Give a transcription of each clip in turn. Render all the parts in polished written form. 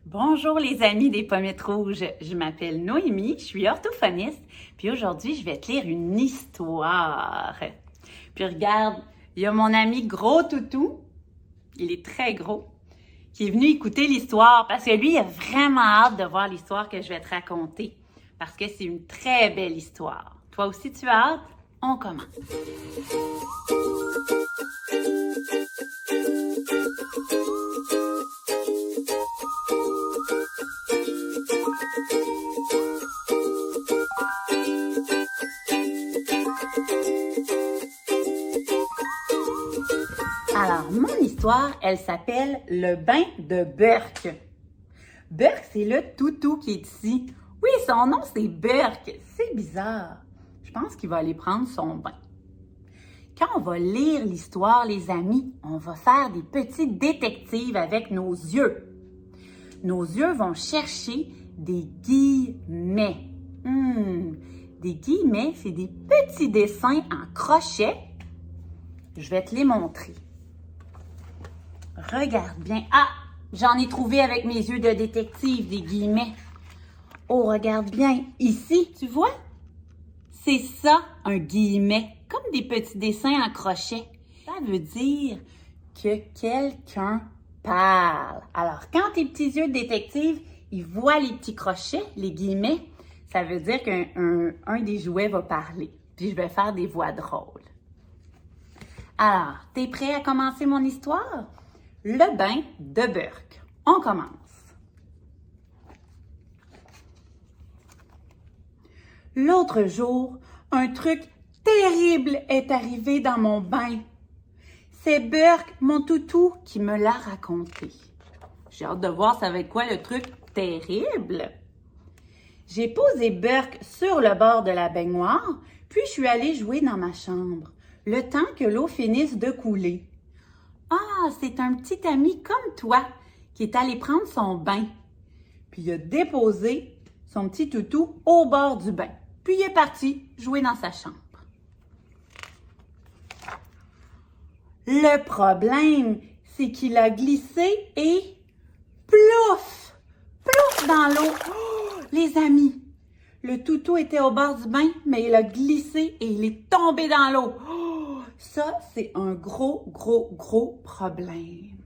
Bonjour les amis des pommettes rouges, je m'appelle Noémie, je suis orthophoniste, puis aujourd'hui je vais te lire une histoire. Puis regarde, il y a mon ami Gros Toutou, il est très gros, qui est venu écouter l'histoire parce que lui il a vraiment hâte de voir l'histoire que je vais te raconter parce que c'est une très belle histoire. Toi aussi tu as hâte? On commence. Alors, mon histoire, elle s'appelle Le bain de Burk. Burk, c'est le toutou qui est ici. Oui, son nom, c'est Burk. C'est bizarre. Je pense qu'il va aller prendre son bain. Quand on va lire l'histoire, les amis, on va faire des petites détectives avec nos yeux. Nos yeux vont chercher des guillemets. Des guillemets, c'est des petits dessins en crochet. Je vais te les montrer. Regarde bien. Ah, j'en ai trouvé avec mes yeux de détective, des guillemets. Oh, regarde bien. Ici, tu vois? C'est ça, un guillemet. Comme des petits dessins en crochet. Ça veut dire que quelqu'un parle. Alors, quand tes petits yeux de détective, ils voient les petits crochets, les guillemets, ça veut dire qu'un des jouets va parler. Puis je vais faire des voix drôles. Alors, t'es prêt à commencer mon histoire? Le bain de Burk. On commence. L'autre jour, un truc terrible est arrivé dans mon bain. C'est Burk, mon toutou, qui me l'a raconté. J'ai hâte de voir ça va être quoi le truc terrible. J'ai posé Burk sur le bord de la baignoire, puis je suis allée jouer dans ma chambre, le temps que l'eau finisse de couler. Ah, c'est un petit ami comme toi qui est allé prendre son bain. Puis il a déposé son petit toutou au bord du bain. Puis il est parti jouer dans sa chambre. Le problème, c'est qu'il a glissé et plouf! Plouf dans l'eau. Oh, les amis, le toutou était au bord du bain, mais il a glissé et il est tombé dans l'eau. Oh, ça, c'est un gros problème.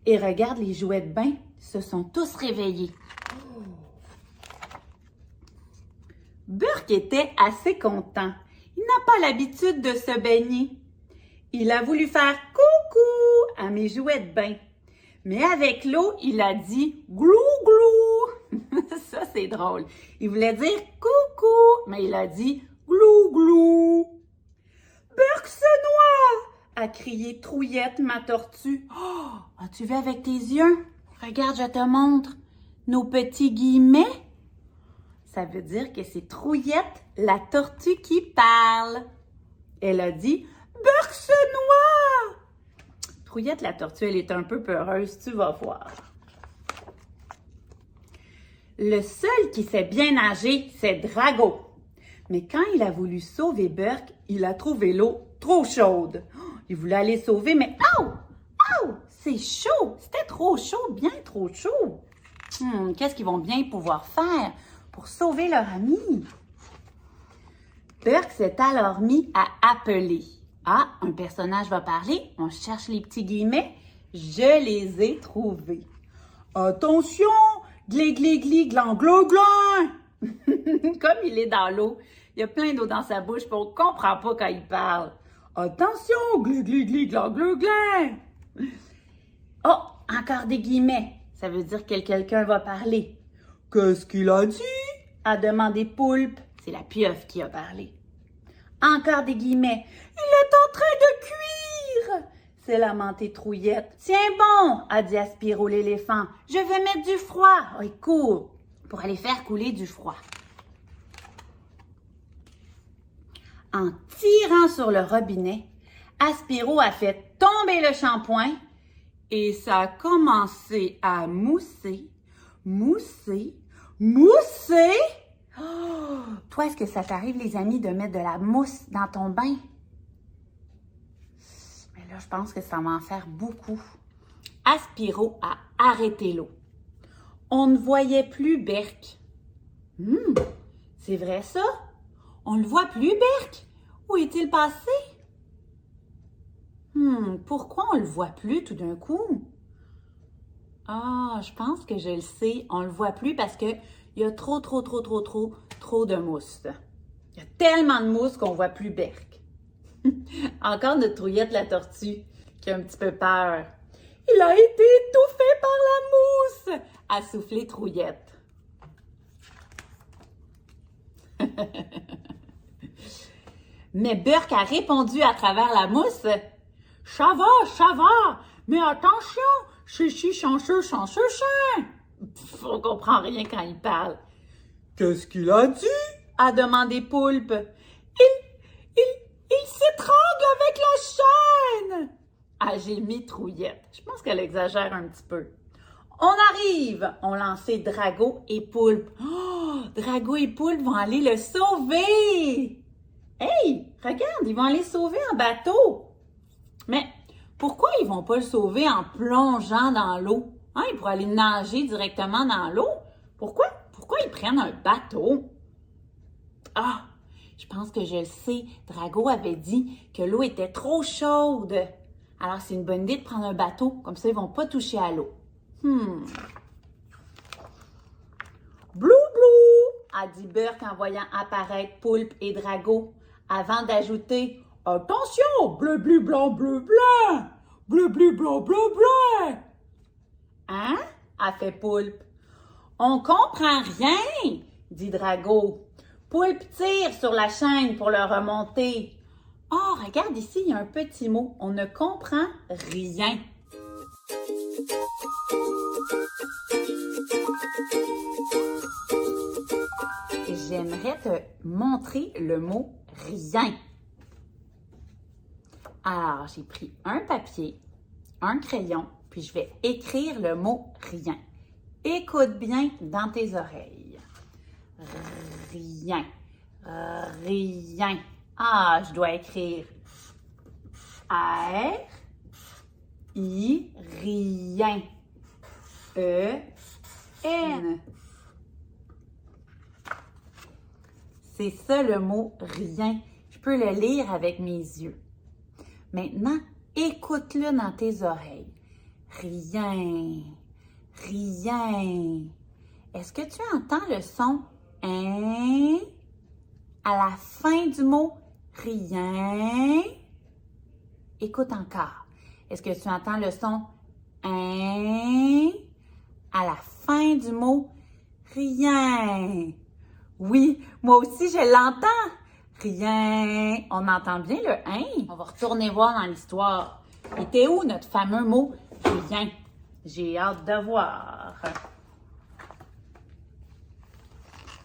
Et regarde, les jouets de bain se sont tous réveillés. Burk était assez content. Il n'a pas l'habitude de se baigner. Il a voulu faire coucou à mes jouets de bain. Mais avec l'eau, il a dit glou glou. Ça, c'est drôle. Il voulait dire coucou, mais il a dit glou glou. Burk se noie, a crié Trouillette, ma tortue. Oh, as-tu vu avec tes yeux? Regarde, je te montre. Nos petits guillemets. Ça veut dire que c'est Trouillette, la tortue, qui parle. Elle a dit Burk se noie. Trouillette, la tortue, elle est un peu peureuse, tu vas voir. Le seul qui sait bien nager, c'est Drago. Mais quand il a voulu sauver Burk, il a trouvé l'eau trop chaude. Il voulait aller sauver, mais c'est chaud. C'était trop chaud, bien trop chaud. Qu'est-ce qu'ils vont bien pouvoir faire pour sauver leur ami? Burk s'est alors mis à appeler. Ah, un personnage va parler. On cherche les petits guillemets. Je les ai trouvés. Attention! Glé, glé, glé, glan, glan, glan! Comme il est dans l'eau, il y a plein d'eau dans sa bouche, puis on ne comprend pas quand il parle. Attention! Glé, glé, glé, glan, glan, glan! Oh, encore des guillemets. Ça veut dire que quelqu'un va parler. Qu'est-ce qu'il a dit? A demandé Poulpe. C'est la pieuvre qui a parlé. Encore des guillemets. Il est en train de cuire! C'est lamenté Trouillette. Tiens bon, a dit Aspiro l'éléphant. Je vais mettre du froid. Oh, il court pour aller faire couler du froid. En tirant sur le robinet, Aspiro a fait tomber le shampoing et ça a commencé à mousser, mousser, mousser. Oh, toi, est-ce que ça t'arrive, les amis, de mettre de la mousse dans ton bain? Mais là, je pense que ça va en faire beaucoup. Aspiro a arrêté l'eau. On ne voyait plus Berk. C'est vrai ça? On ne le voit plus, Berk? Où est-il passé? Pourquoi on ne le voit plus tout d'un coup? Ah, je pense que je le sais. On ne le voit plus parce qu'il y a trop de mousse. Il y a tellement de mousse qu'on ne voit plus Berk. Encore notre Trouillette la tortue qui a un petit peu peur. Il a été étouffé par la mousse, a soufflé Trouillette. Mais Berk a répondu à travers la mousse. Ça va, mais attention, chichi, chancheux, chancheux, chin. On comprend rien quand il parle. Qu'est-ce qu'il a dit? A demandé Poulpe. Il s'étrangle avec la chaîne, a gémi Trouillette. Je pense qu'elle exagère un petit peu. On arrive, ont lancé Drago et Poulpe. Oh, Drago et Poulpe vont aller le sauver. Hey, regarde, ils vont aller sauver en bateau. Mais pourquoi ils vont pas le sauver en plongeant dans l'eau? Hein, ils pourraient aller nager directement dans l'eau. Pourquoi ils prennent un bateau? Ah, je pense que je le sais. Drago avait dit que l'eau était trop chaude. Alors, c'est une bonne idée de prendre un bateau. Comme ça, ils vont pas toucher à l'eau. Blou, blou, a dit Berk en voyant apparaître Poulpe et Drago, avant d'ajouter « Attention, bleu, bleu, blanc, bleu, blanc! Bleu, bleu, blanc, bleu, blanc! » Hein? A fait Poulpe. « On comprend rien! » dit Drago. Poulpe tire sur la chaîne pour le remonter. « Oh, regarde ici, il y a un petit mot. On ne comprend rien. » J'aimerais te montrer le mot « rien ». Alors, j'ai pris un papier, un crayon, puis je vais écrire le mot « rien ». Écoute bien dans tes oreilles. Rien. Rien. Ah, je dois écrire R, I, rien. E, N. C'est ça le mot rien. Je peux le lire avec mes yeux. Maintenant, écoute-le dans tes oreilles. Rien. Rien. Est-ce que tu entends le son « hein » à la fin du mot « rien » ? Écoute encore. Est-ce que tu entends le son « hein » à la fin du mot « rien » ? Oui, moi aussi je l'entends. Rien. On entend bien le « hein ». On va retourner voir dans l'histoire. Il était où notre fameux mot « rien » ? J'ai hâte de voir.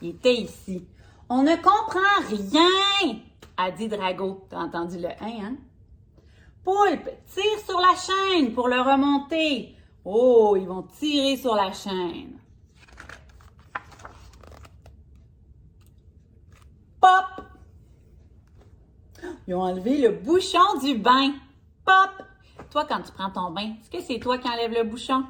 Il était ici. « On ne comprend rien », a dit Drago. T'as entendu le « hein », hein? Poulpe, tire sur la chaîne pour le remonter. Oh, ils vont tirer sur la chaîne. Pop! Ils ont enlevé le bouchon du bain. Pop! Toi, quand tu prends ton bain, est-ce que c'est toi qui enlèves le bouchon?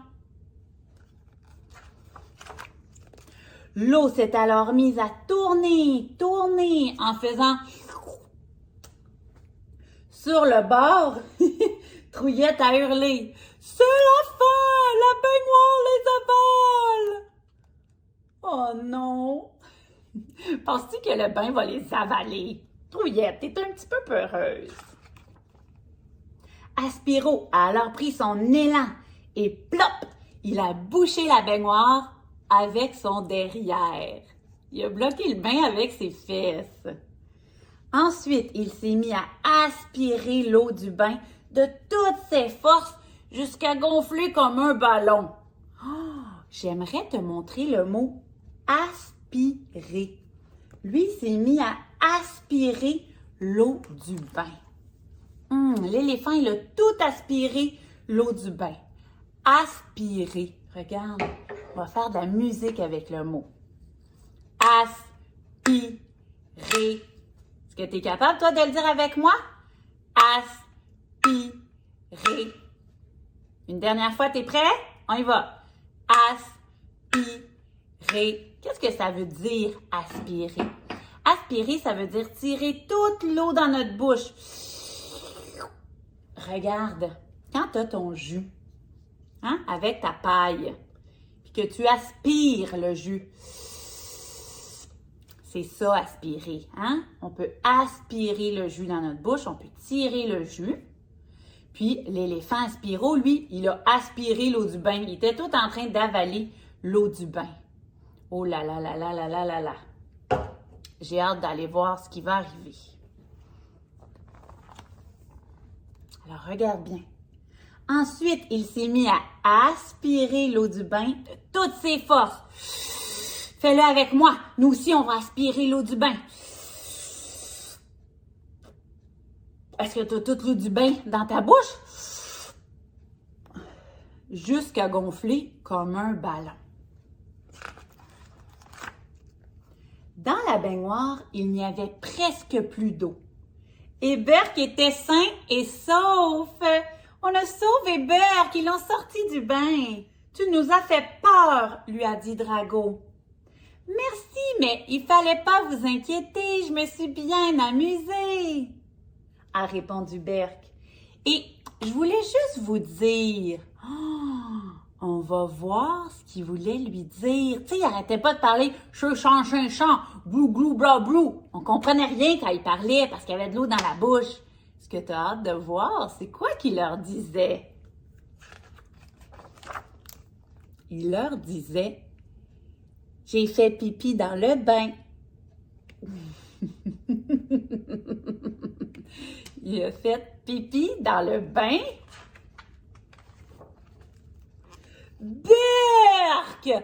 L'eau s'est alors mise à tourner en faisant... Sur le bord, Trouillette a hurlé « C'est la fin! La baignoire les avale! » Oh non! Penses-tu que le bain va les avaler? Trouillette, t'es un petit peu peureuse. Aspiro a alors pris son élan et plop! Il a bouché la baignoire avec son derrière. Il a bloqué le bain avec ses fesses. Ensuite, il s'est mis à aspirer l'eau du bain de toutes ses forces jusqu'à gonfler comme un ballon. Oh, j'aimerais te montrer le mot « aspirer ». Lui s'est mis à aspirer l'eau du bain. L'éléphant, il a tout aspiré, l'eau du bain. Aspirer. Regarde, on va faire de la musique avec le mot. Aspirer. Est-ce que tu es capable, toi, de le dire avec moi? Aspirer. Une dernière fois, tu es prêt? On y va. Aspirer. Qu'est-ce que ça veut dire, aspirer? Aspirer, ça veut dire tirer toute l'eau dans notre bouche. Regarde, quand tu as ton jus, hein, avec ta paille, puis que tu aspires le jus, c'est ça, aspirer. Hein? On peut aspirer le jus dans notre bouche, on peut tirer le jus. Puis l'éléphant Aspiro, lui, il a aspiré l'eau du bain. Il était tout en train d'avaler l'eau du bain. Oh là là là là là là là là. J'ai hâte d'aller voir ce qui va arriver. Alors, regarde bien. Ensuite, il s'est mis à aspirer l'eau du bain de toutes ses forces. Fais-le avec moi. Nous aussi, on va aspirer l'eau du bain. Est-ce que tu as toute l'eau du bain dans ta bouche? Jusqu'à gonfler comme un ballon. Dans la baignoire, il n'y avait presque plus d'eau. Et Berk était sain et sauf. On a sauvé Berk, ils l'ont sorti du bain. Tu nous as fait peur, lui a dit Drago. Merci, mais il fallait pas vous inquiéter, je me suis bien amusée, a répondu Berk. Et je voulais juste vous dire, on va voir ce qu'il voulait lui dire. Tu sais, il arrêtait pas de parler chant, blou, glou, bla, blou. On comprenait rien quand il parlait parce qu'il y avait de l'eau dans la bouche. Ce que tu as hâte de voir, c'est quoi qu'il leur disait? Il leur disait, j'ai fait pipi dans le bain. Il a fait pipi dans le bain. Berk!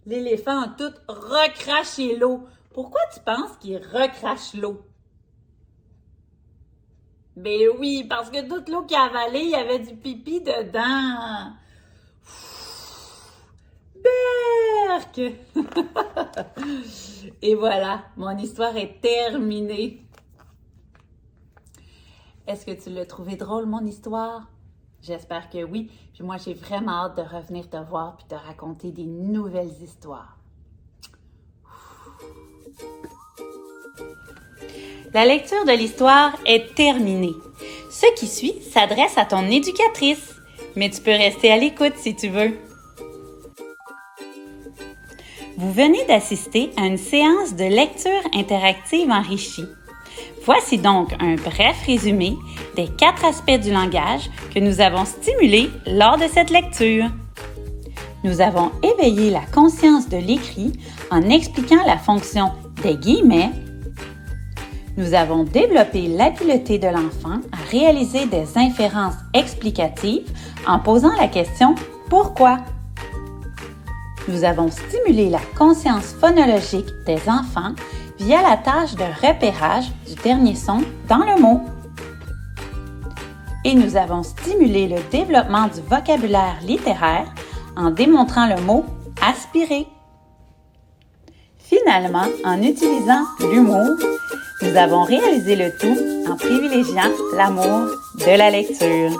L'éléphant a tout recraché l'eau. Pourquoi tu penses qu'il recrache l'eau? Ben oui, parce que toute l'eau qu'il a avalée, il y avait du pipi dedans. Berk! Et voilà, mon histoire est terminée. Est-ce que tu l'as trouvé drôle, mon histoire? J'espère que oui. Puis moi, j'ai vraiment hâte de revenir te voir puis te raconter des nouvelles histoires. La lecture de l'histoire est terminée. Ce qui suit s'adresse à ton éducatrice, mais tu peux rester à l'écoute si tu veux. Vous venez d'assister à une séance de lecture interactive enrichie. Voici donc un bref résumé des 4 aspects du langage que nous avons stimulés lors de cette lecture. Nous avons éveillé la conscience de l'écrit en expliquant la fonction des guillemets. Nous avons développé l'habileté de l'enfant à réaliser des inférences explicatives en posant la question « Pourquoi ?». Nous avons stimulé la conscience phonologique des enfants via la tâche de repérage du dernier son dans le mot. Et nous avons stimulé le développement du vocabulaire littéraire en démontrant le mot « aspirer ». Finalement, en utilisant l'humour, nous avons réalisé le tout en privilégiant l'amour de la lecture.